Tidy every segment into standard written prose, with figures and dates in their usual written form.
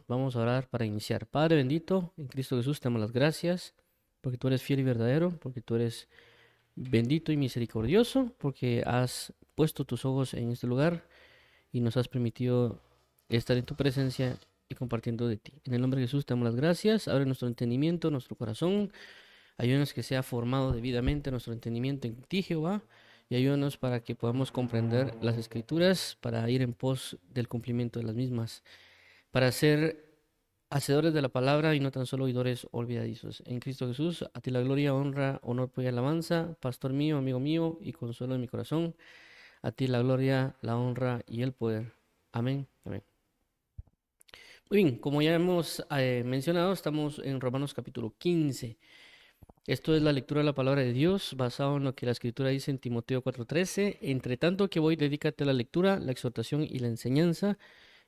Vamos a orar para iniciar. Padre bendito, en Cristo Jesús te damos las gracias porque tú eres fiel y verdadero, porque tú eres bendito y misericordioso, porque has puesto tus ojos en este lugar y nos has permitido estar en tu presencia y compartiendo de ti. En el nombre de Jesús te damos las gracias. Abre nuestro entendimiento, nuestro corazón. Ayúdanos que sea formado debidamente nuestro entendimiento en ti, Jehová, y ayúdanos para que podamos comprender las Escrituras para ir en pos del cumplimiento de las mismas, para ser hacedores de la palabra y no tan solo oidores olvidadizos. En Cristo Jesús, a ti la gloria, honra, honor y alabanza, pastor mío, amigo mío y consuelo de mi corazón. A ti la gloria, la honra y el poder. Amén. Amén. Muy bien, como ya hemos mencionado, estamos en Romanos capítulo 15. Esto es la lectura de la palabra de Dios basado en lo que la escritura dice en Timoteo 4:13. Entre tanto que voy, dedícate a la lectura, la exhortación y la enseñanza.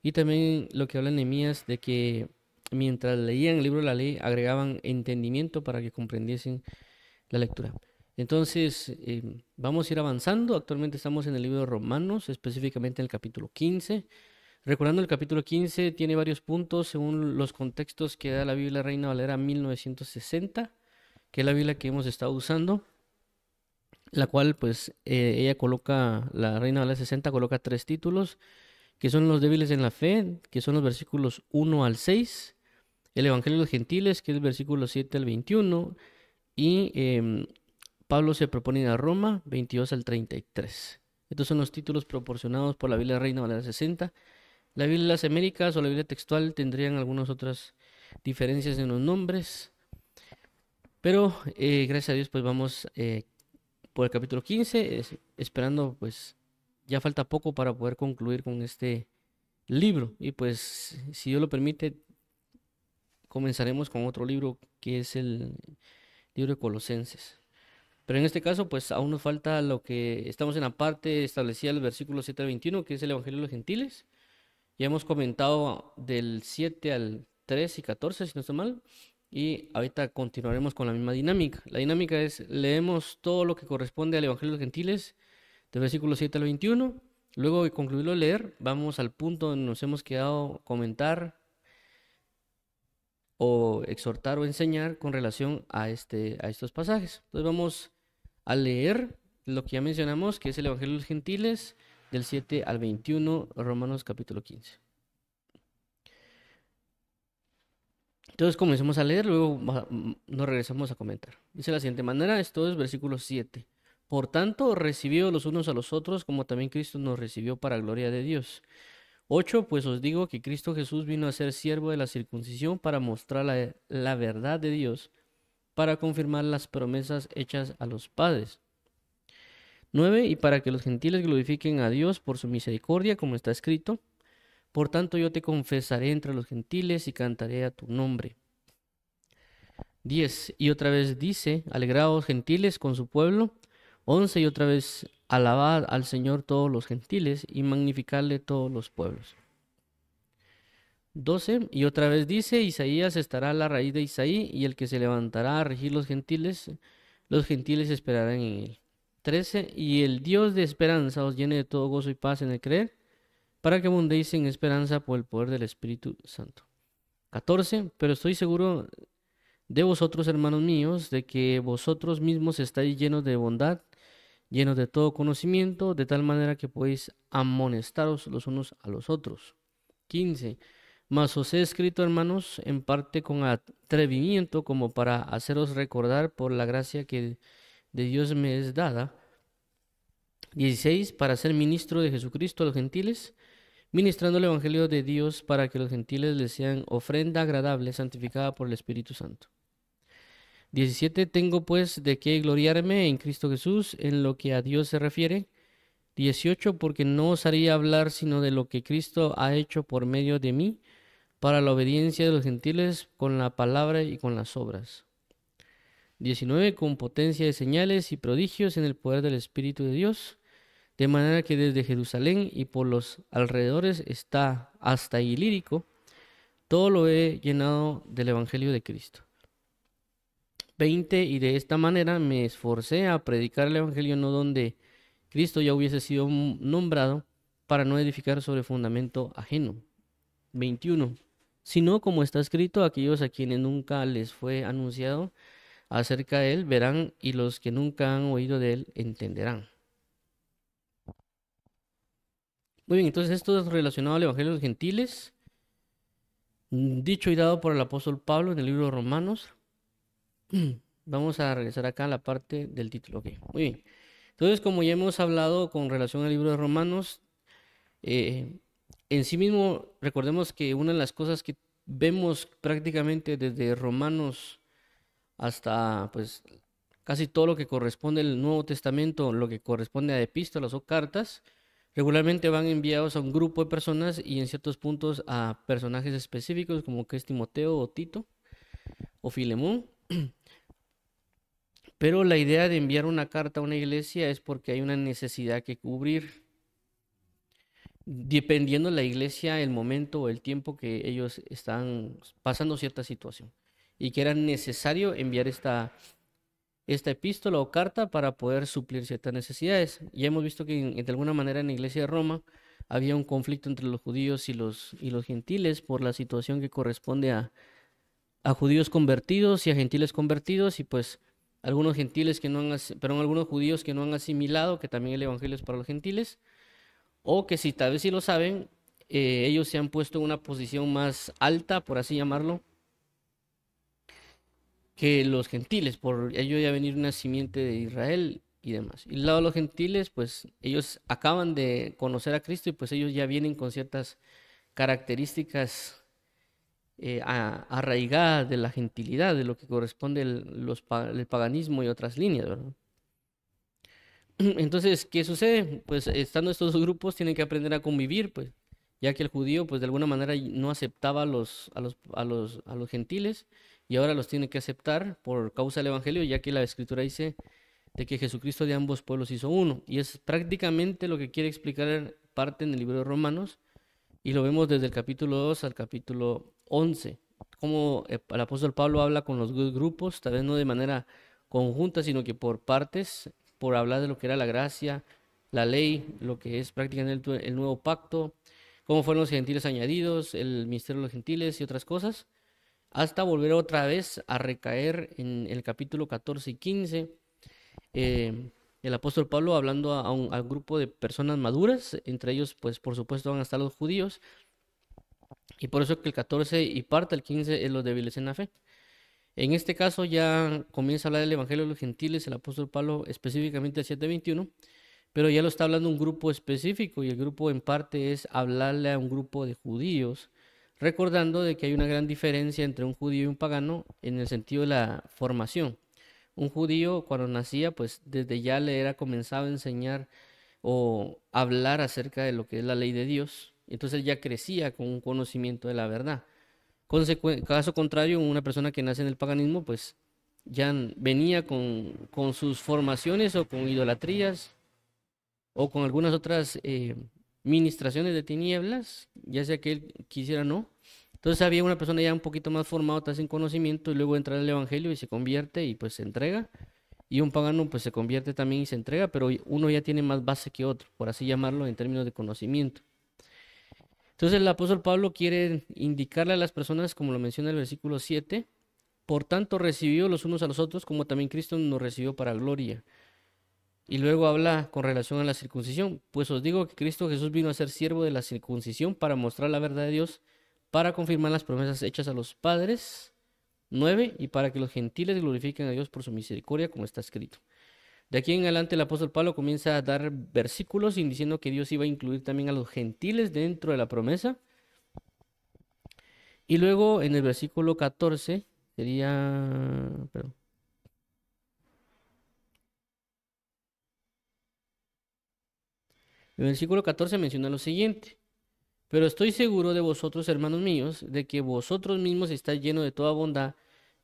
Y también lo que habla Nehemías de que mientras leían el libro de la ley agregaban entendimiento para que comprendiesen la lectura. Entonces, vamos a ir avanzando. Actualmente estamos en el libro de Romanos, específicamente en el capítulo 15. Recordando, el capítulo 15 tiene varios puntos según los contextos que da la Biblia Reina Valera 1960, que es la Biblia que hemos estado usando, la cual pues ella coloca, la Reina Valera 60 coloca tres títulos, que son los débiles en la fe, que son los versículos 1 al 6, el Evangelio de los Gentiles, que es el versículo 7 al 21, y Pablo se propone ir a Roma, 22 al 33. Estos son los títulos proporcionados por la Biblia Reina Valera 60. La Biblia de las Américas o la Biblia textual tendrían algunas otras diferencias en los nombres, pero gracias a Dios pues vamos por el capítulo 15, esperando pues ya falta poco para poder concluir con este libro. Y pues, si Dios lo permite, comenzaremos con otro libro que es el libro de Colosenses. Pero en este caso, pues aún nos falta lo que estamos en la parte establecida del versículo 7 al 21, que es el Evangelio de los Gentiles. Ya hemos comentado del 7 al 3 y 14, si no estoy mal. Y ahorita continuaremos con la misma dinámica. La dinámica es, leemos todo lo que corresponde al Evangelio de los Gentiles, del versículo 7 al 21. Luego de concluirlo de leer, vamos al punto donde nos hemos quedado, comentar o exhortar o enseñar con relación a estos pasajes. Entonces vamos a leer lo que ya mencionamos, que es el Evangelio de los Gentiles, del 7 al 21, Romanos capítulo 15. Entonces comencemos a leer, luego nos regresamos a comentar. Dice de la siguiente manera, esto es versículo 7. Por tanto, recibió los unos a los otros, como también Cristo nos recibió para gloria de Dios. 8. Pues os digo que Cristo Jesús vino a ser siervo de la circuncisión para mostrar la verdad de Dios, para confirmar las promesas hechas a los padres. 9. Y para que los gentiles glorifiquen a Dios por su misericordia, como está escrito. Por tanto yo te confesaré entre los gentiles y cantaré a tu nombre. 10. Y otra vez dice, alegraos gentiles con su pueblo. 11. Y otra vez, alabad al Señor todos los gentiles y magnificadle todos los pueblos. 12. Y otra vez dice, Isaías estará a la raíz de Isaí, y el que se levantará a regir los gentiles esperarán en él. 13. Y el Dios de esperanza os llene de todo gozo y paz en el creer, para que abundéis en esperanza por el poder del Espíritu Santo. 14. Pero estoy seguro de vosotros, hermanos míos, de que vosotros mismos estáis llenos de bondad, llenos de todo conocimiento, de tal manera que podéis amonestaros los unos a los otros. 15. Mas os he escrito, hermanos, en parte con atrevimiento, como para haceros recordar por la gracia que de Dios me es dada. 16. Para ser ministro de Jesucristo a los gentiles, ministrando el Evangelio de Dios para que los gentiles les sean ofrenda agradable, santificada por el Espíritu Santo. 17. Tengo pues de qué gloriarme en Cristo Jesús en lo que a Dios se refiere. 18. Porque no osaría hablar sino de lo que Cristo ha hecho por medio de mí, para la obediencia de los gentiles con la palabra y con las obras. 19. Con potencia de señales y prodigios en el poder del Espíritu de Dios, de manera que desde Jerusalén y por los alrededores hasta Ilírico, todo lo he llenado del Evangelio de Cristo. 20. Y de esta manera me esforcé a predicar el Evangelio no donde Cristo ya hubiese sido nombrado, para no edificar sobre fundamento ajeno. 21. sino como está escrito, aquellos a quienes nunca les fue anunciado acerca de él verán, y los que nunca han oído de él entenderán. Muy bien, entonces esto es relacionado al Evangelio de los Gentiles, dicho y dado por el apóstol Pablo en el libro de Romanos. Vamos a regresar acá a la parte del título. Ok, muy bien. Entonces, como ya hemos hablado con relación al libro de Romanos, eh, en sí mismo, recordemos que una de las cosas que vemos prácticamente desde Romanos hasta pues casi todo lo que corresponde al Nuevo Testamento, lo que corresponde a epístolas o cartas, regularmente van enviados a un grupo de personas y en ciertos puntos a personajes específicos como que es Timoteo o Tito o Filemón. Pero la idea de enviar una carta a una iglesia es porque hay una necesidad que cubrir, dependiendo la iglesia, el momento o el tiempo que ellos están pasando cierta situación y que era necesario enviar esta epístola o carta para poder suplir ciertas necesidades. Ya hemos visto que de alguna manera en la iglesia de Roma había un conflicto entre los judíos y los gentiles por la situación que corresponde a judíos convertidos y a gentiles convertidos, y pues algunos gentiles que no han, perdón, algunos judíos que no han asimilado que también el evangelio es para los gentiles, o que si tal vez sí lo saben, ellos se han puesto en una posición más alta, por así llamarlo, que los gentiles, por ello ya venir una simiente de Israel y demás. Y del lado de los gentiles, pues ellos acaban de conocer a Cristo y pues ellos ya vienen con ciertas características arraigadas de la gentilidad, de lo que corresponde el paganismo y otras líneas, ¿verdad? Entonces, ¿qué sucede? Pues estando estos dos grupos tienen que aprender a convivir, pues, ya que el judío, pues de alguna manera no aceptaba a los gentiles y ahora los tiene que aceptar por causa del evangelio, ya que la escritura dice de que Jesucristo de ambos pueblos hizo uno. Y es prácticamente lo que quiere explicar parte en el libro de Romanos, y lo vemos desde el capítulo 2 al capítulo 11 como el apóstol Pablo habla con los dos grupos, tal vez no de manera conjunta, sino que por partes, por hablar de lo que era la gracia, la ley, lo que es prácticamente el nuevo pacto, cómo fueron los gentiles añadidos, el misterio de los gentiles y otras cosas, hasta volver otra vez a recaer en el capítulo 14 y 15, eh, el apóstol Pablo hablando a un grupo de personas maduras, entre ellos pues por supuesto van a estar los judíos, y por eso que el 14 y parte el 15 es los débiles en la fe. En este caso ya comienza a hablar del Evangelio de los Gentiles, el apóstol Pablo específicamente el 7:21, pero ya lo está hablando un grupo específico y el grupo en parte es hablarle a un grupo de judíos, recordando de que hay una gran diferencia entre un judío y un pagano en el sentido de la formación. Un judío cuando nacía, pues desde ya le era comenzado a enseñar o hablar acerca de lo que es la ley de Dios. Entonces él ya crecía con un conocimiento de la verdad. Caso contrario, una persona que nace en el paganismo, pues ya venía con sus formaciones o con idolatrías o con algunas otras ministraciones de tinieblas, ya sea que él quisiera o no. Entonces había una persona ya un poquito más formada, tal vez en conocimiento, y luego entra en el evangelio y se convierte y pues se entrega. Y un pagano pues se convierte también y se entrega, pero uno ya tiene más base que otro, por así llamarlo, en términos de conocimiento. Entonces el apóstol Pablo quiere indicarle a las personas, como lo menciona el versículo 7, por tanto recibió los unos a los otros como también Cristo nos recibió para gloria. Y luego habla con relación a la circuncisión. Pues os digo que Cristo Jesús vino a ser siervo de la circuncisión para mostrar la verdad de Dios, para confirmar las promesas hechas a los padres. 9. Y para que los gentiles glorifiquen a Dios por su misericordia, como está escrito. De aquí en adelante el apóstol Pablo comienza a dar versículos diciendo que Dios iba a incluir también a los gentiles dentro de la promesa. Y luego en el versículo 14 sería... Perdón. El versículo 14 menciona lo siguiente. Pero estoy seguro de vosotros, hermanos míos, de que vosotros mismos estáis llenos de toda bondad,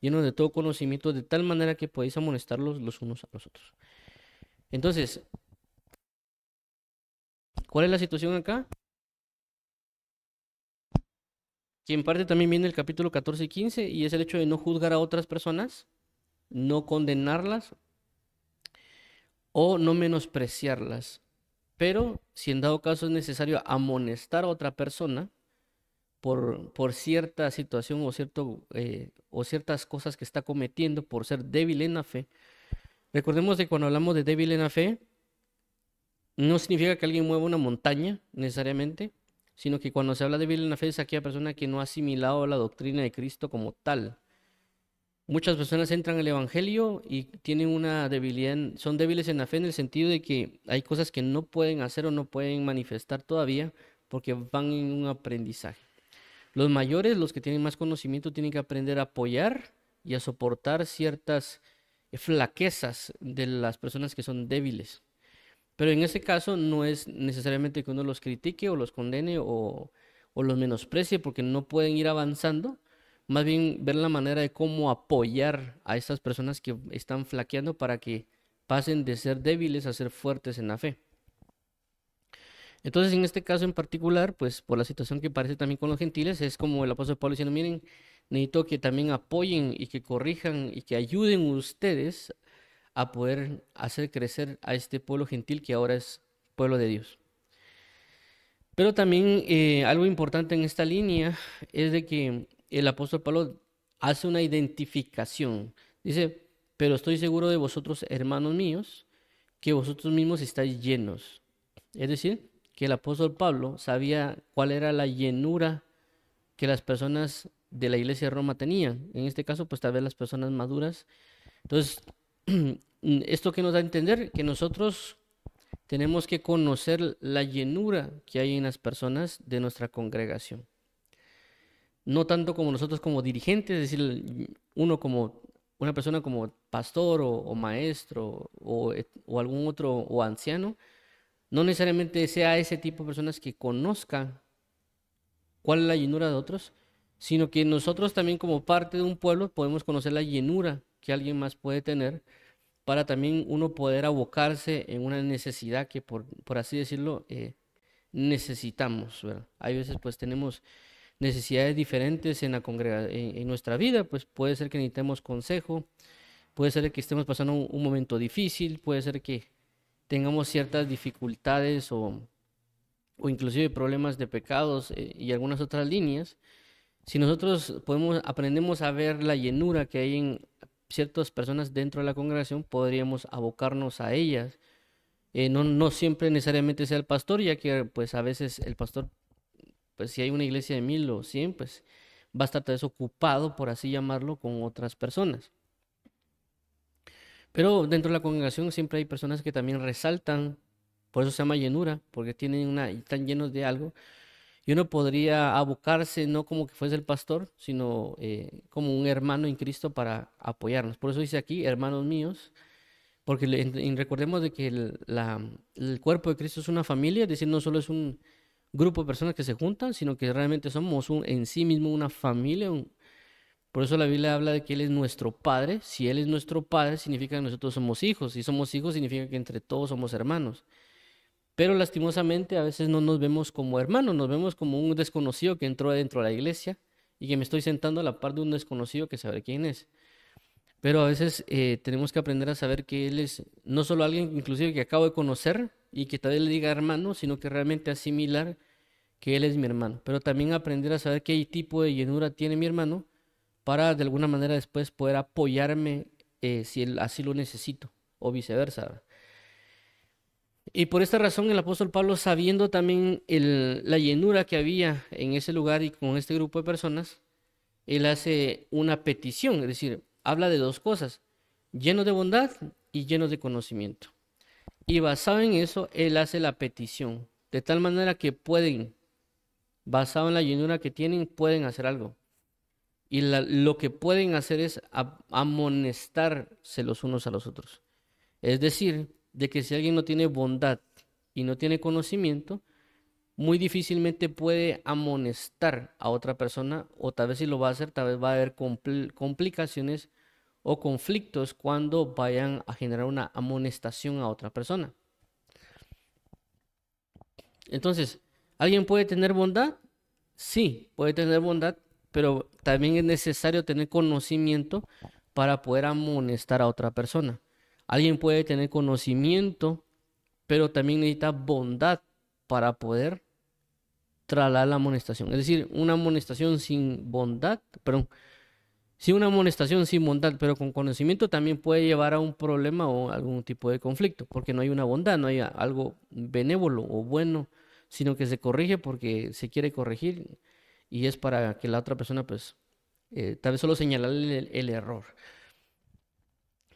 llenos de todo conocimiento, de tal manera que podéis amonestarlos los unos a los otros. Entonces, ¿cuál es la situación acá? Que en parte también viene el capítulo 14 y 15, y es el hecho de no juzgar a otras personas, no condenarlas o no menospreciarlas. Pero si en dado caso es necesario amonestar a otra persona, por cierta situación o ciertas cosas que está cometiendo por ser débil en la fe. Recordemos que cuando hablamos de débil en la fe, no significa que alguien mueva una montaña necesariamente, sino que cuando se habla de débil en la fe es aquella persona que no ha asimilado la doctrina de Cristo como tal. Muchas personas entran al Evangelio y tienen una debilidad, son débiles en la fe en el sentido de que hay cosas que no pueden hacer o no pueden manifestar todavía porque van en un aprendizaje. Los mayores, los que tienen más conocimiento, tienen que aprender a apoyar y a soportar ciertas flaquezas de las personas que son débiles. Pero en ese caso no es necesariamente que uno los critique o los condene o los menosprecie porque no pueden ir avanzando. Más bien ver la manera de cómo apoyar a estas personas que están flaqueando para que pasen de ser débiles a ser fuertes en la fe. Entonces, en este caso en particular, pues por la situación que parece también con los gentiles, es como el apóstol Pablo diciendo, miren, necesito que también apoyen y que corrijan y que ayuden ustedes a poder hacer crecer a este pueblo gentil que ahora es pueblo de Dios. Pero también algo importante en esta línea es de que el apóstol Pablo hace una identificación. Dice, pero estoy seguro de vosotros, hermanos míos, que vosotros mismos estáis llenos. Es decir, que el apóstol Pablo sabía cuál era la llenura que las personas de la iglesia de Roma tenían. En este caso, pues tal vez las personas maduras. Entonces, esto que nos da a entender que nosotros tenemos que conocer la llenura que hay en las personas de nuestra congregación. No tanto como nosotros como dirigentes, es decir, uno como una persona como pastor o maestro o algún otro o anciano, no necesariamente sea ese tipo de personas que conozcan cuál es la llenura de otros, sino que nosotros también como parte de un pueblo podemos conocer la llenura que alguien más puede tener para también uno poder abocarse en una necesidad que por así decirlo necesitamos, ¿verdad? Hay veces pues tenemos necesidades diferentes en en nuestra vida, pues puede ser que necesitemos consejo, puede ser que estemos pasando un momento difícil, puede ser que tengamos ciertas dificultades o inclusive problemas de pecados y algunas otras líneas. Si nosotros aprendemos a ver la llenura que hay en ciertas personas dentro de la congregación, podríamos abocarnos a ellas. No siempre necesariamente sea el pastor, ya que pues a veces el pastor, pues si hay una iglesia de 1000 o 100, pues va a estar tal vez ocupado, por así llamarlo, con otras personas. Pero dentro de la congregación siempre hay personas que también resaltan, por eso se llama llenura, porque están llenos de algo. Y uno podría abocarse no como que fuese el pastor, sino como un hermano en Cristo para apoyarnos. Por eso dice aquí, hermanos míos, porque recordemos de que el cuerpo de Cristo es una familia, es decir, no solo es un grupo de personas que se juntan, sino que realmente somos en sí mismo una familia. Por eso la Biblia habla de que Él es nuestro Padre. Si Él es nuestro Padre, significa que nosotros somos hijos. Si somos hijos, significa que entre todos somos hermanos. Pero lastimosamente a veces no nos vemos como hermanos, nos vemos como un desconocido que entró dentro de la iglesia y que me estoy sentando a la par de un desconocido que sabe quién es. Pero a veces tenemos que aprender a saber que Él es no solo alguien inclusive que acabo de conocer y que tal vez le diga hermano, sino que realmente asimilar que Él es mi hermano. Pero también aprender a saber qué tipo de llenura tiene mi hermano para de alguna manera después poder apoyarme si así lo necesito o viceversa. Y por esta razón el apóstol Pablo, sabiendo también la llenura que había en ese lugar y con este grupo de personas, él hace una petición, es decir, habla de dos cosas, llenos de bondad y llenos de conocimiento. Y basado en eso, él hace la petición, de tal manera que pueden, basado en la llenura que tienen, pueden hacer algo. Y lo que pueden hacer es amonestarse los unos a los otros. Es decir, de que si alguien no tiene bondad y no tiene conocimiento, muy difícilmente puede amonestar a otra persona, o tal vez si lo va a hacer, tal vez va a haber complicaciones o conflictos cuando vayan a generar una amonestación a otra persona. Entonces, ¿alguien puede tener bondad? Sí, puede tener bondad, pero también es necesario tener conocimiento para poder amonestar a otra persona. Alguien puede tener conocimiento, pero también necesita bondad para poder trasladar la amonestación. Es decir, una amonestación sin bondad, perdón, sí, una amonestación sin bondad, pero con conocimiento también puede llevar a un problema o algún tipo de conflicto, porque no hay una bondad, no hay algo benévolo o bueno, sino que se corrige porque se quiere corregir y es para que la otra persona, pues, tal vez solo señalarle el error.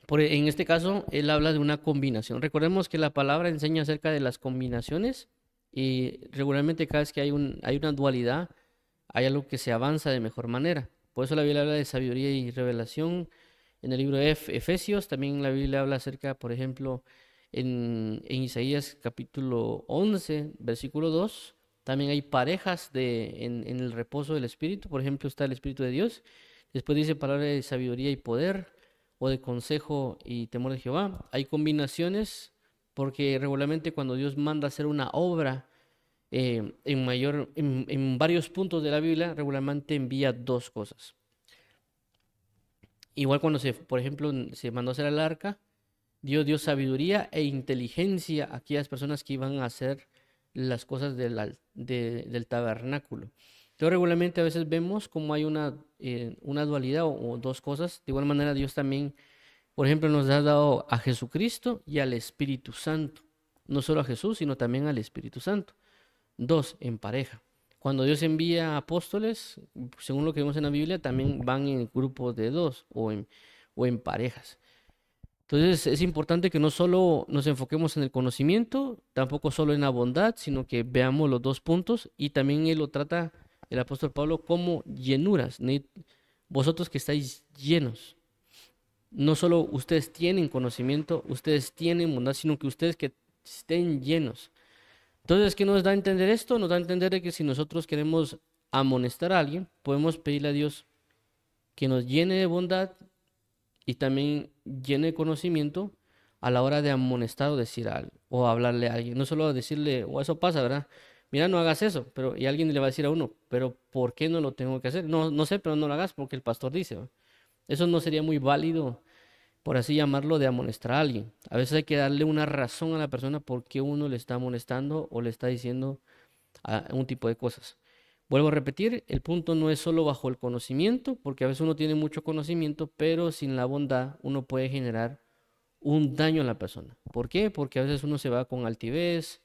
En este caso, él habla de una combinación. Recordemos que la palabra enseña acerca de las combinaciones y regularmente cada vez que hay una dualidad, hay algo que se avanza de mejor manera. Por eso la Biblia habla de sabiduría y revelación. En el libro de Efesios también la Biblia habla acerca, por ejemplo, en Isaías capítulo 11, versículo 2, también hay parejas en el reposo del Espíritu. Por ejemplo, está el Espíritu de Dios. Después dice palabra de sabiduría y poder, o de consejo y temor de Jehová. Hay combinaciones porque regularmente cuando Dios manda hacer una obra, en varios puntos de la Biblia, regularmente envía dos cosas. Igual cuando por ejemplo, se mandó a hacer el arca, Dios dio sabiduría e inteligencia a aquellas personas que iban a hacer las cosas del tabernáculo. Entonces, regularmente a veces vemos como hay una dualidad o dos cosas. De igual manera, Dios también, por ejemplo, nos ha dado a Jesucristo y al Espíritu Santo. No solo a Jesús, sino también al Espíritu Santo. Dos, en pareja. Cuando Dios envía apóstoles, según lo que vemos en la Biblia, también van en grupos de dos o en parejas. Entonces es importante que no solo nos enfoquemos en el conocimiento, tampoco solo en la bondad, sino que veamos los dos puntos y también él lo trata, el apóstol Pablo, como llenuras. Vosotros que estáis llenos. No solo ustedes tienen conocimiento, ustedes tienen bondad, sino que ustedes que estén llenos. Entonces, ¿qué nos da a entender esto? Nos da a entender de que si nosotros queremos amonestar a alguien, podemos pedirle a Dios que nos llene de bondad y también llene de conocimiento a la hora de amonestar o decir algo, o hablarle a alguien. No solo decirle, o eso pasa, ¿verdad? Mira, no hagas eso, pero y alguien le va a decir a uno, pero ¿por qué no lo tengo que hacer? No, no sé, pero no lo hagas porque el pastor dice, ¿va? Eso no sería muy válido, por así llamarlo, de amonestar a alguien. A veces hay que darle una razón a la persona por qué uno le está amonestando o le está diciendo un tipo de cosas. Vuelvo a repetir, el punto no es solo bajo el conocimiento, porque a veces uno tiene mucho conocimiento, pero sin la bondad uno puede generar un daño a la persona. ¿Por qué? Porque a veces uno se va con altivez,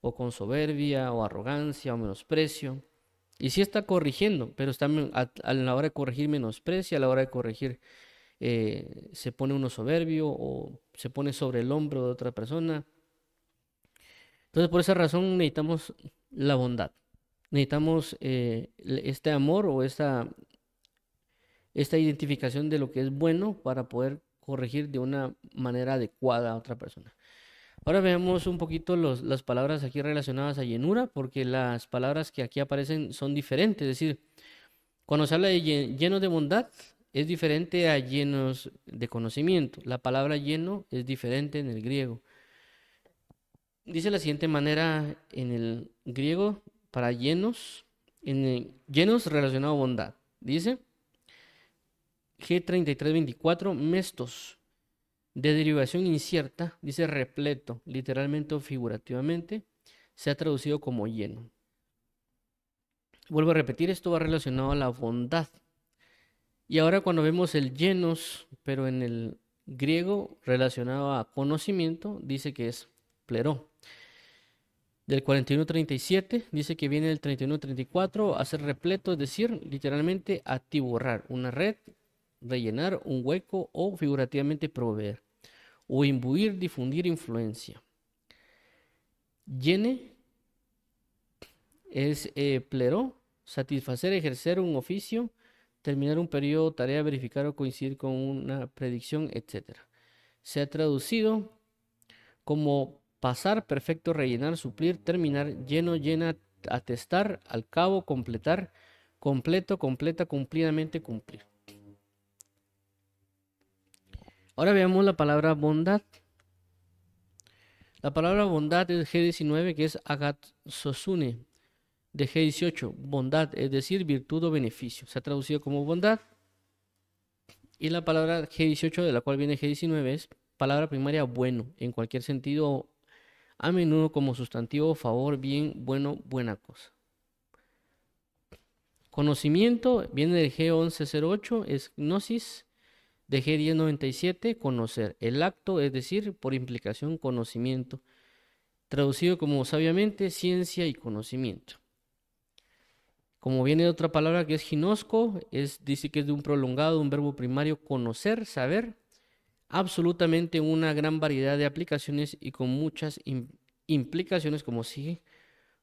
o con soberbia, o arrogancia, o menosprecio. Y sí está corrigiendo, pero está a la hora de corregir menosprecia, a la hora de corregir se pone uno soberbio o se pone sobre el hombro de otra persona. Entonces, por esa razón necesitamos la bondad. Necesitamos este amor o esta identificación de lo que es bueno para poder corregir de una manera adecuada a otra persona. Ahora veamos un poquito las palabras aquí relacionadas a llenura, porque las palabras que aquí aparecen son diferentes. Es decir, cuando se habla de llenos de bondad, es diferente a llenos de conocimiento. La palabra lleno es diferente en el griego. Dice de la siguiente manera en el griego para llenos, llenos relacionado a bondad. Dice G3324, mestos, de derivación incierta, dice repleto, literalmente o figurativamente, se ha traducido como lleno. Vuelvo a repetir, esto va relacionado a la bondad. Y ahora cuando vemos el llenos, pero en el griego relacionado a conocimiento, dice que es pleró. Del 41-37 dice que viene del 31-34 a ser repleto, es decir, literalmente atiborrar una red, rellenar un hueco o figurativamente proveer, o imbuir, difundir influencia. Llene es pleró, satisfacer, ejercer un oficio, terminar un periodo, tarea, verificar o coincidir con una predicción, etc. Se ha traducido como pasar, perfecto, rellenar, suplir, terminar, lleno, llena, atestar, al cabo, completar, completo, completa, cumplidamente, cumplir. Ahora veamos la palabra bondad. La palabra bondad es G19, que es agatsosune, de G18, bondad, es decir, virtud o beneficio. Se ha traducido como bondad. Y la palabra G18, de la cual viene G19, es palabra primaria bueno, en cualquier sentido, a menudo como sustantivo, favor, bien, bueno, buena cosa. Conocimiento viene del G1108, es gnosis, de G1097, conocer. El acto, es decir, por implicación, conocimiento. Traducido como sabiamente, ciencia y conocimiento. Como viene de otra palabra que es ginosco, dice que es de un prolongado, un verbo primario, conocer, saber, absolutamente una gran variedad de aplicaciones y con muchas implicaciones, como sigue,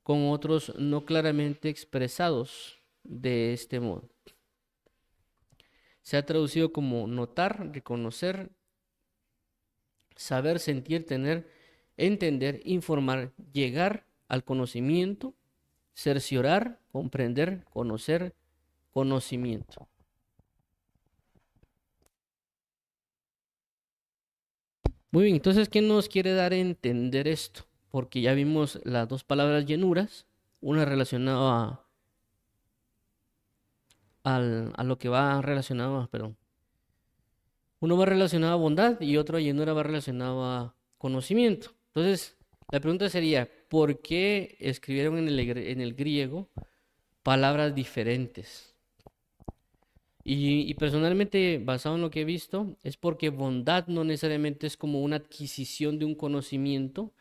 con otros no claramente expresados de este modo. Se ha traducido como notar, reconocer, saber, sentir, tener, entender, informar, llegar al conocimiento, cerciorar, comprender, conocer, conocimiento. Muy bien, entonces, ¿qué nos quiere dar a entender esto? Porque ya vimos las dos palabras llenuras, una relacionada a lo que va relacionado, perdón. Uno va relacionado a bondad y otro a llenura va relacionado a conocimiento. Entonces, la pregunta sería, ¿por qué escribieron en el griego palabras diferentes? Y personalmente, basado en lo que he visto, es porque bondad no necesariamente es como una adquisición de un conocimiento,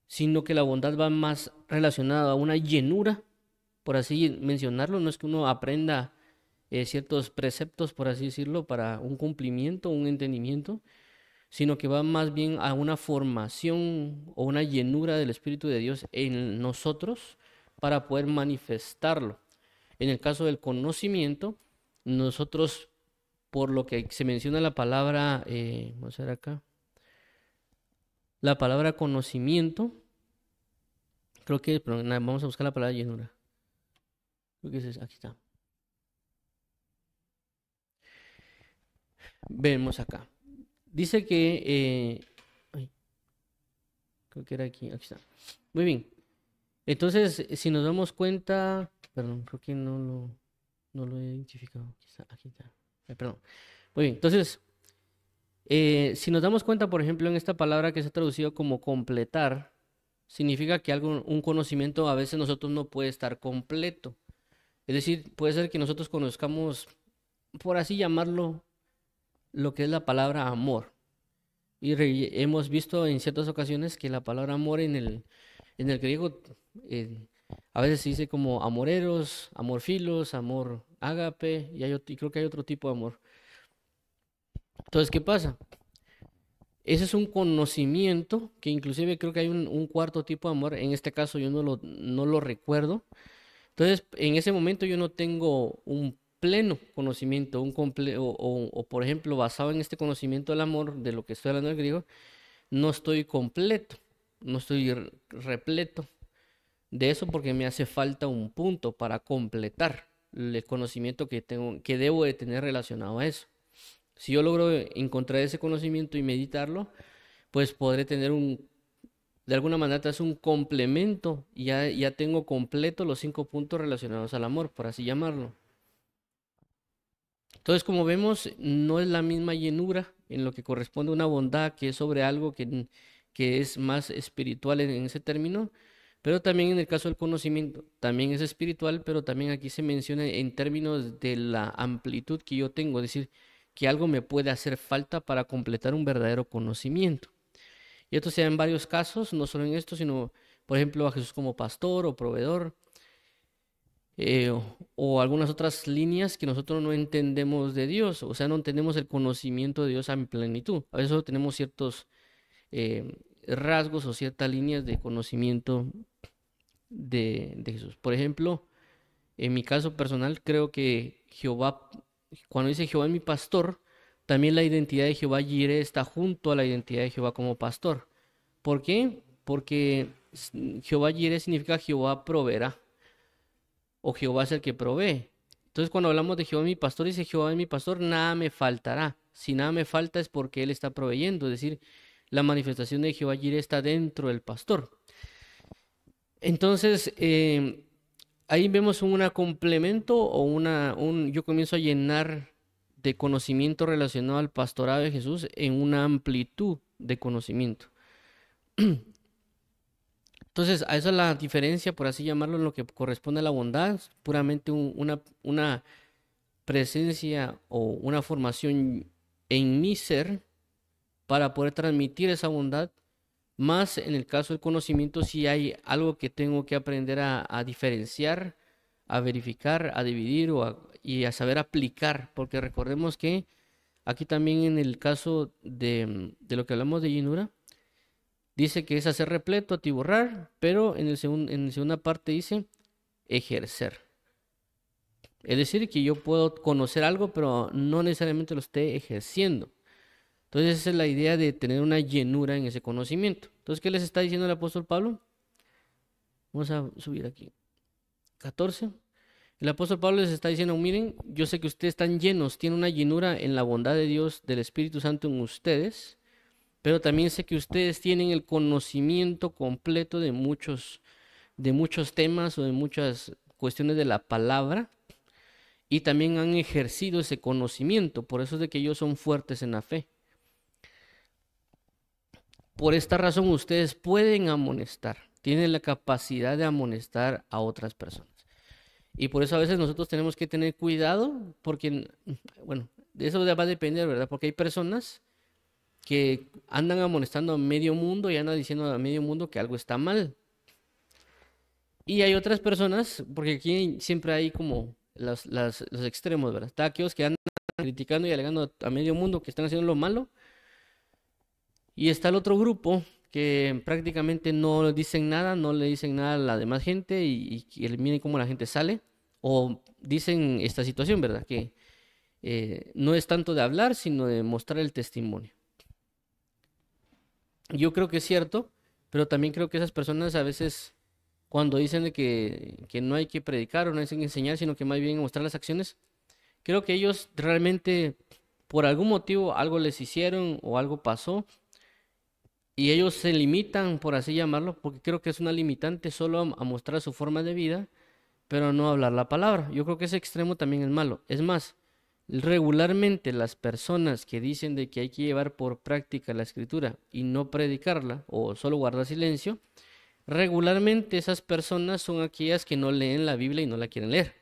sino que la bondad va más relacionada a una llenura, por así mencionarlo. No es que uno aprenda ciertos preceptos, por así decirlo, para un cumplimiento, un entendimiento, sino que va más bien a una formación o una llenura del Espíritu de Dios en nosotros para poder manifestarlo. En el caso del conocimiento, nosotros, por lo que se menciona la palabra, vamos a ver acá, la palabra conocimiento, creo que, pero vamos a buscar la palabra llenura. Creo que aquí está. Vemos acá. Dice que, creo que era aquí está. Muy bien. Entonces, si nos damos cuenta, perdón, creo que no lo he identificado. Aquí está. Perdón. Muy bien, entonces, si nos damos cuenta, por ejemplo, en esta palabra que se ha traducido como completar, significa que un conocimiento a veces nosotros no puede estar completo. Es decir, puede ser que nosotros conozcamos, por así llamarlo, lo que es la palabra amor. Y hemos visto en ciertas ocasiones que la palabra amor en el griego a veces se dice como amoreros, amorfilos, amor ágape, y creo que hay otro tipo de amor. Entonces, ¿qué pasa? Ese es un conocimiento que inclusive creo que hay un cuarto tipo de amor. En este caso yo no lo recuerdo. Entonces, en ese momento yo no tengo un pleno conocimiento, o, por ejemplo, basado en este conocimiento del amor, de lo que estoy hablando del griego, no estoy completo, no estoy repleto de eso porque me hace falta un punto para completar el conocimiento que debo de tener relacionado a eso. Si yo logro encontrar ese conocimiento y meditarlo, pues podré tener de alguna manera es un complemento y ya tengo completo los 5 puntos relacionados al amor, por así llamarlo. Entonces, como vemos, no es la misma llenura en lo que corresponde a una bondad que es sobre algo que es más espiritual en ese término, pero también en el caso del conocimiento, también es espiritual, pero también aquí se menciona en términos de la amplitud que yo tengo, es decir, que algo me puede hacer falta para completar un verdadero conocimiento. Y esto se da en varios casos, no solo en esto, sino, por ejemplo, a Jesús como pastor o proveedor, o algunas otras líneas que nosotros no entendemos de Dios, o sea, no entendemos el conocimiento de Dios en plenitud. A veces solo tenemos ciertos rasgos o ciertas líneas de conocimiento de Jesús. Por ejemplo, en mi caso personal, creo que Jehová, cuando dice Jehová es mi pastor, también la identidad de Jehová Jireh está junto a la identidad de Jehová como pastor. ¿Por qué? Porque Jehová Jireh significa Jehová proveerá o Jehová es el que provee. Entonces, cuando hablamos de Jehová mi pastor, dice Jehová es mi pastor, nada me faltará. Si nada me falta es porque Él está proveyendo, es decir, la manifestación de Jehová Jireh está dentro del pastor. Entonces, ahí vemos un complemento o yo comienzo a llenar de conocimiento relacionado al pastorado de Jesús en una amplitud de conocimiento. Entonces, a esa es la diferencia, por así llamarlo, en lo que corresponde a la bondad, es puramente una presencia o una formación en mi ser para poder transmitir esa bondad. Más en el caso del conocimiento, si hay algo que tengo que aprender a diferenciar, a verificar, a dividir y a saber aplicar, porque recordemos que aquí también en el caso de lo que hablamos de llenura, dice que es hacer repleto, atiborrar, pero en la segunda parte dice ejercer. Es decir, que yo puedo conocer algo, pero no necesariamente lo esté ejerciendo. Entonces esa es la idea de tener una llenura en ese conocimiento. Entonces, ¿qué les está diciendo el apóstol Pablo? Vamos a subir aquí. 14. El apóstol Pablo les está diciendo, miren, yo sé que ustedes están llenos, tienen una llenura en la bondad de Dios, del Espíritu Santo en ustedes, pero también sé que ustedes tienen el conocimiento completo de muchos temas o de muchas cuestiones de la palabra y también han ejercido ese conocimiento, por eso es de que ellos son fuertes en la fe. Por esta razón ustedes pueden amonestar, tienen la capacidad de amonestar a otras personas. Y por eso a veces nosotros tenemos que tener cuidado, porque, bueno, de eso va a depender, ¿verdad? Porque hay personas que andan amonestando a medio mundo y andan diciendo a medio mundo que algo está mal. Y hay otras personas, porque aquí siempre hay como los extremos, ¿verdad? Está aquellos que andan criticando y alegando a medio mundo que están haciendo lo malo. Y está el otro grupo que prácticamente no dicen nada, no le dicen nada a la demás gente y miren cómo la gente sale. O dicen esta situación, ¿verdad? Que no es tanto de hablar, sino de mostrar el testimonio. Yo creo que es cierto, pero también creo que esas personas a veces, cuando dicen de que no hay que predicar o no hay que enseñar, sino que más bien mostrar las acciones, creo que ellos realmente, por algún motivo, algo les hicieron o algo pasó y ellos se limitan, por así llamarlo, porque creo que es una limitante solo a mostrar su forma de vida, pero no hablar la palabra. Yo creo que ese extremo también es malo. Es más, regularmente las personas que dicen de que hay que llevar por práctica la escritura y no predicarla o solo guardar silencio, regularmente esas personas son aquellas que no leen la Biblia y no la quieren leer.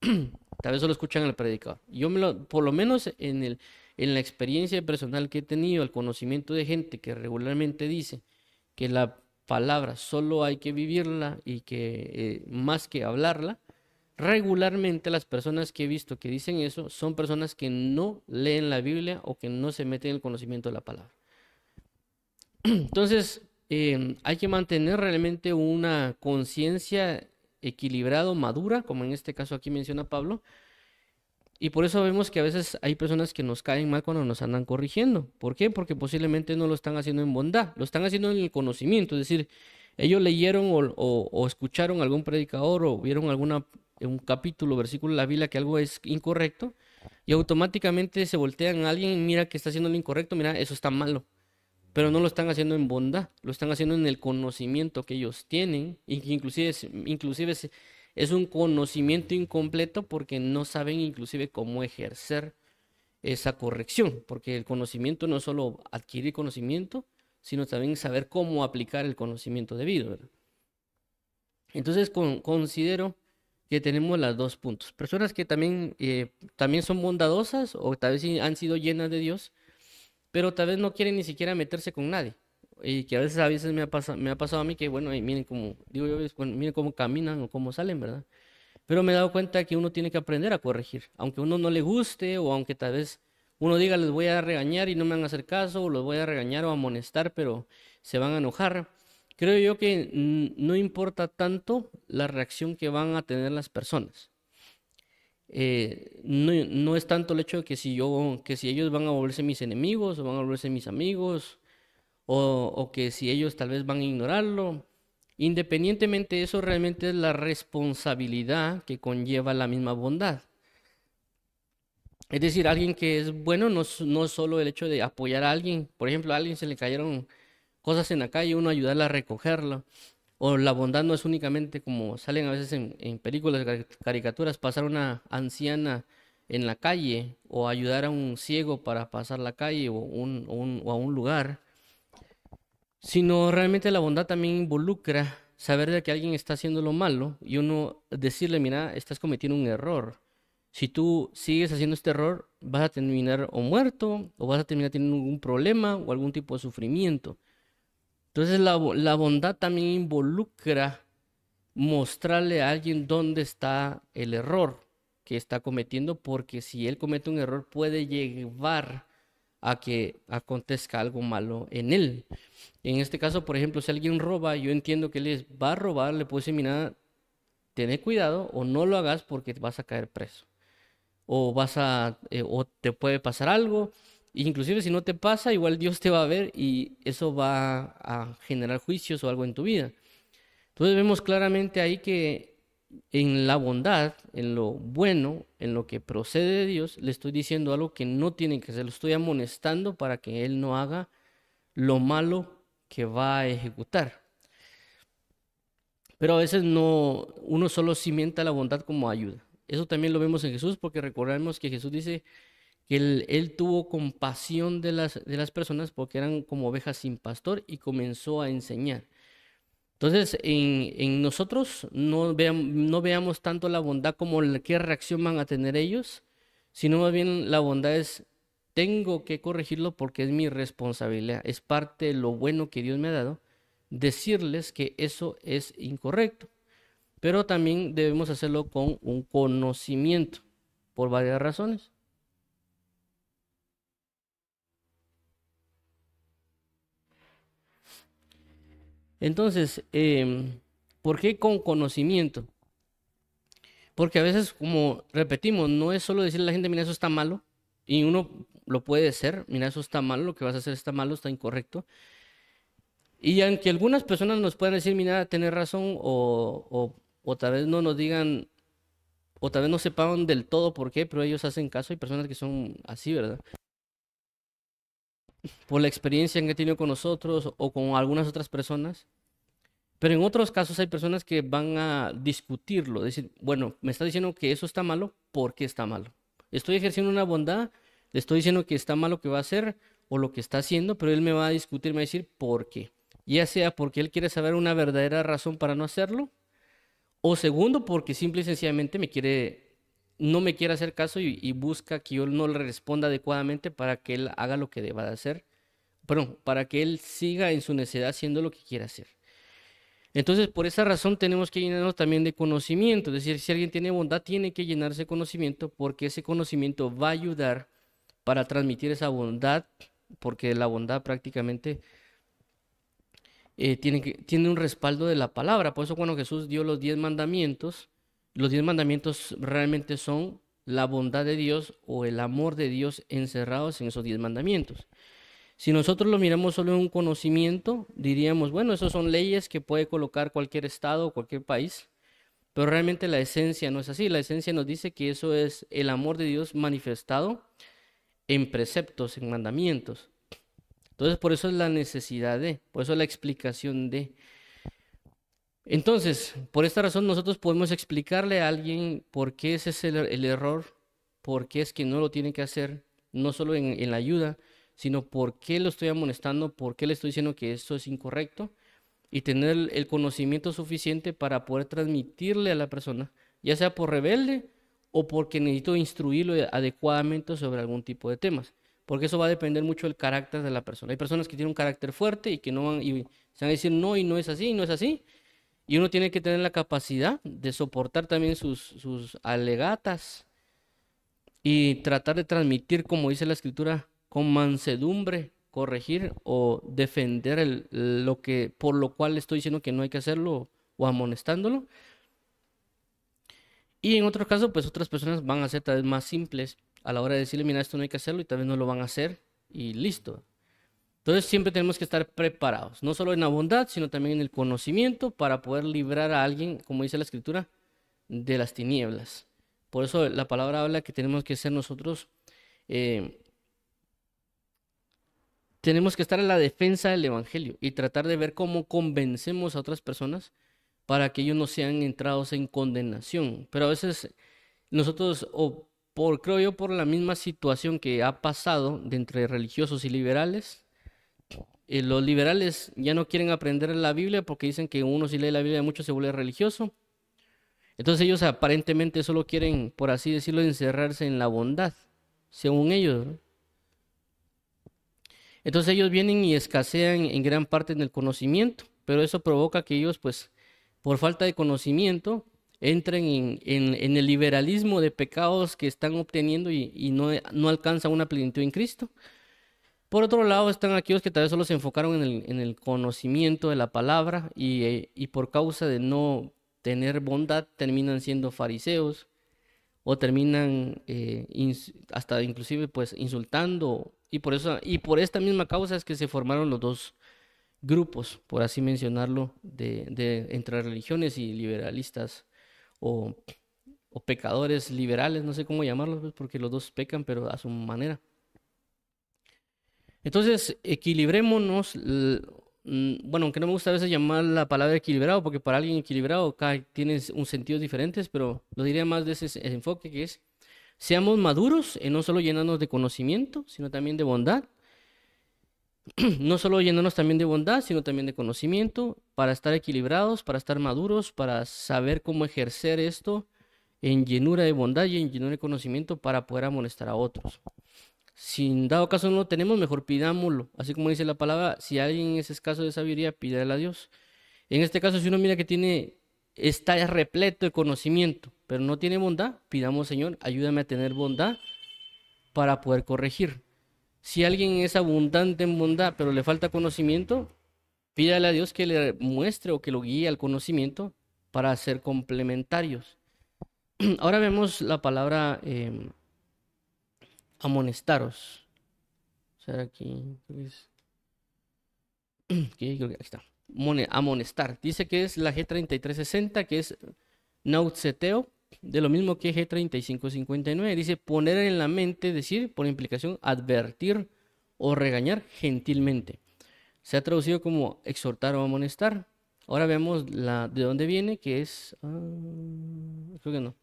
Tal vez solo escuchan al predicador. Por lo menos en la experiencia personal que he tenido, el conocimiento de gente que regularmente dice que la palabra solo hay que vivirla y que más que hablarla, regularmente las personas que he visto que dicen eso son personas que no leen la Biblia o que no se meten en el conocimiento de la palabra. Entonces, hay que mantener realmente una conciencia equilibrada, madura, como en este caso aquí menciona Pablo, y por eso vemos que a veces hay personas que nos caen mal cuando nos andan corrigiendo. ¿Por qué? Porque posiblemente no lo están haciendo en bondad, lo están haciendo en el conocimiento. Es decir, ellos leyeron o escucharon algún predicador o vieron un capítulo, versículo de la Biblia que algo es incorrecto y automáticamente se voltean a alguien y mira que está haciendo lo incorrecto, mira, eso está malo. Pero no lo están haciendo en bondad, lo están haciendo en el conocimiento que ellos tienen y que es un conocimiento incompleto porque no saben inclusive cómo ejercer esa corrección, porque el conocimiento no es solo adquirir conocimiento, sino también saber cómo aplicar el conocimiento debido, ¿verdad? Entonces considero que tenemos los dos puntos. Personas que también son bondadosas o tal vez sí han sido llenas de Dios, pero tal vez no quieren ni siquiera meterse con nadie. Y que a veces me ha pasado a mí que, bueno, miren cómo, digo yo, bueno, miren cómo caminan o cómo salen, ¿verdad? Pero me he dado cuenta que uno tiene que aprender a corregir, aunque a uno no le guste o aunque tal vez uno diga les voy a regañar y no me van a hacer caso o los voy a regañar o amonestar, pero se van a enojar. Creo yo que no importa tanto la reacción que van a tener las personas. No es tanto el hecho de que si ellos van a volverse mis enemigos o van a volverse mis amigos o que si ellos tal vez van a ignorarlo. Independientemente de eso, realmente es la responsabilidad que conlleva la misma bondad. Es decir, alguien que es bueno no es solo el hecho de apoyar a alguien. Por ejemplo, a alguien se le cayeron cosas en la calle, uno ayudarle a recogerlo. O la bondad no es únicamente como salen a veces en películas, caricaturas, pasar a una anciana en la calle o ayudar a un ciego para pasar la calle o a un lugar, sino realmente la bondad también involucra saber de que alguien está haciendo lo malo y uno decirle, mira, estás cometiendo un error. Si tú sigues haciendo este error, vas a terminar o muerto o vas a terminar teniendo algún problema o algún tipo de sufrimiento. Entonces la bondad también involucra mostrarle a alguien dónde está el error que está cometiendo, porque si él comete un error puede llevar a que acontezca algo malo en él. En este caso, por ejemplo, si alguien roba, yo entiendo que les va a robar, le puedo decir, mira, ten cuidado o no lo hagas porque vas a caer preso. O te puede pasar algo. Inclusive si no te pasa, igual Dios te va a ver y eso va a generar juicios o algo en tu vida. Entonces vemos claramente ahí que en la bondad, en lo bueno, en lo que procede de Dios, le estoy diciendo algo que no tiene que hacer, lo estoy amonestando para que Él no haga lo malo que va a ejecutar. Pero a veces no, uno solo cimienta la bondad como ayuda. Eso también lo vemos en Jesús, porque recordemos que Jesús dice que él tuvo compasión de las personas porque eran como ovejas sin pastor y comenzó a enseñar. Entonces, en nosotros no veamos tanto la bondad como qué reacción van a tener ellos, sino más bien la bondad es, tengo que corregirlo porque es mi responsabilidad, es parte de lo bueno que Dios me ha dado, decirles que eso es incorrecto. Pero también debemos hacerlo con un conocimiento, por varias razones. Entonces, ¿por qué con conocimiento? Porque a veces, como repetimos, no es solo decirle a la gente, mira, eso está malo, y uno lo puede ser, mira, eso está malo, lo que vas a hacer está malo, está incorrecto. Y aunque algunas personas nos puedan decir, mira, tener razón, o tal vez no nos digan, o tal vez no sepan del todo por qué, pero ellos hacen caso, hay personas que son así, ¿verdad? Por la experiencia que han tenido con nosotros o con algunas otras personas. Pero en otros casos hay personas que van a discutirlo, decir, bueno, me está diciendo que eso está malo, ¿por qué está malo? Estoy ejerciendo una bondad, le estoy diciendo que está malo lo que va a hacer o lo que está haciendo, pero él me va a discutir, me va a decir por qué. Ya sea porque él quiere saber una verdadera razón para no hacerlo, o segundo, porque simple y sencillamente no me quiere hacer caso y busca que yo no le responda adecuadamente para que él haga lo que deba de hacer. Perdón, para que él siga en su necedad haciendo lo que quiere hacer. Entonces, por esa razón tenemos que llenarnos también de conocimiento. Es decir, si alguien tiene bondad, tiene que llenarse de conocimiento porque ese conocimiento va a ayudar para transmitir esa bondad, porque la bondad prácticamente tiene un respaldo de la palabra. Por eso cuando Jesús dio los 10 mandamientos realmente son la bondad de Dios o el amor de Dios encerrados en esos 10 mandamientos. Si nosotros lo miramos solo en un conocimiento, diríamos, bueno, esas son leyes que puede colocar cualquier estado o cualquier país, pero realmente la esencia no es así. La esencia nos dice que eso es el amor de Dios manifestado en preceptos, en mandamientos. Entonces, por eso es la necesidad por eso es la explicación de. Entonces, por esta razón nosotros podemos explicarle a alguien por qué ese es el error, por qué es que no lo tiene que hacer, no solo en la ayuda, sino por qué lo estoy amonestando, por qué le estoy diciendo que esto es incorrecto y tener el conocimiento suficiente para poder transmitirle a la persona, ya sea por rebelde o porque necesito instruirlo adecuadamente sobre algún tipo de temas, porque eso va a depender mucho del carácter de la persona. Hay personas que tienen un carácter fuerte y que no van y se van a decir no y no es así, y no es así. Y uno tiene que tener la capacidad de soportar también sus alegatas y tratar de transmitir, como dice la escritura, con mansedumbre, corregir o defender lo que, por lo cual estoy diciendo que no hay que hacerlo o amonestándolo. Y en otros casos, pues otras personas van a ser tal vez más simples a la hora de decirle, mira, esto no hay que hacerlo y tal vez no lo van a hacer y listo. Entonces siempre tenemos que estar preparados, no solo en la bondad, sino también en el conocimiento para poder librar a alguien, como dice la escritura, de las tinieblas. Por eso la palabra habla que tenemos que ser nosotros, eh, tenemos que estar en la defensa del evangelio y tratar de ver cómo convencemos a otras personas para que ellos no sean entrados en condenación. Pero a veces nosotros, creo yo, por la misma situación que ha pasado de entre religiosos y liberales, Los liberales ya no quieren aprender la Biblia porque dicen que uno si lee la Biblia mucho se vuelve religioso. Entonces ellos aparentemente solo quieren, por así decirlo, encerrarse en la bondad, según ellos, ¿no? Entonces ellos vienen y escasean en gran parte en el conocimiento, pero eso provoca que ellos, pues, por falta de conocimiento, entren en el liberalismo de pecados que están obteniendo y no alcanzan una plenitud en Cristo. Por otro lado, están aquellos que tal vez solo se enfocaron en el conocimiento de la palabra y por causa de no tener bondad terminan siendo fariseos o terminan hasta inclusive pues insultando y por eso y por esta misma causa es que se formaron los dos grupos, por así mencionarlo, de entre religiones y liberalistas o, o pecadores liberales, no sé cómo llamarlos, pues, porque los dos pecan, pero a su manera. Entonces, equilibrémonos, bueno, aunque no me gusta a veces llamar la palabra equilibrado, porque para alguien equilibrado tiene un sentido diferentes, pero lo diría más de ese enfoque que es, seamos maduros en no solo llenarnos de conocimiento, sino también de bondad. No solo llenarnos también de bondad, sino también de conocimiento, para estar equilibrados, para estar maduros, para saber cómo ejercer esto en llenura de bondad y en llenura de conocimiento para poder amonestar a otros. Si en dado caso no lo tenemos, mejor pidámoslo. Así como dice la palabra, si alguien es escaso de sabiduría, pídale a Dios. En este caso, si uno mira que está repleto de conocimiento, pero no tiene bondad, pidamos, Señor, ayúdame a tener bondad para poder corregir. Si alguien es abundante en bondad, pero le falta conocimiento, pídale a Dios que le muestre o que lo guíe al conocimiento para ser complementarios. Ahora vemos la palabra amonestaros. O sea, aquí creo que aquí está. Amonestar. Dice que es la G3360, que es nautseteo, de lo mismo que G3559. Dice poner en la mente, decir, por implicación, advertir o regañar gentilmente. Se ha traducido como exhortar o amonestar. Ahora vemos de dónde viene, que es... creo que no.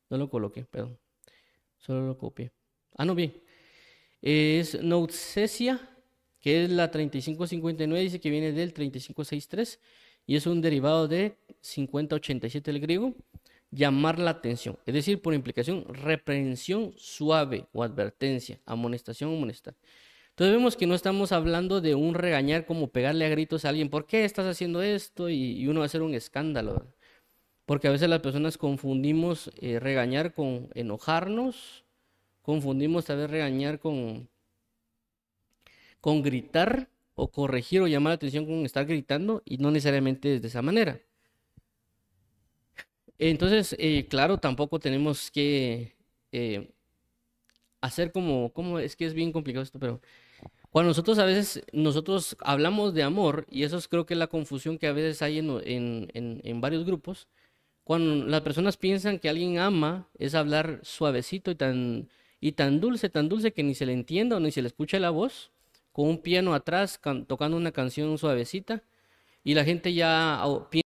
No lo coloqué, perdón. Solo lo copié. No, bien. Es Noutsesia, que es la 3559, dice que viene del 3563 y es un derivado de 5087 del griego. Llamar la atención, es decir, por implicación, reprensión suave o advertencia, amonestación, amonestar. Entonces vemos que no estamos hablando de un regañar como pegarle a gritos a alguien, ¿por qué estás haciendo esto? Y uno va a hacer un escándalo, ¿verdad? Porque a veces las personas confundimos regañar con enojarnos, confundimos tal vez regañar con gritar o corregir o llamar la atención con estar gritando y no necesariamente es de esa manera. Entonces, claro, tampoco tenemos que hacer es que es bien complicado esto, pero cuando nosotros a veces, nosotros hablamos de amor, y eso creo que es la confusión que a veces hay en varios grupos, cuando las personas piensan que alguien ama, es hablar suavecito y tan dulce que ni se le entienda o ni se le escucha la voz, con un piano atrás tocando una canción suavecita, y la gente ya piensa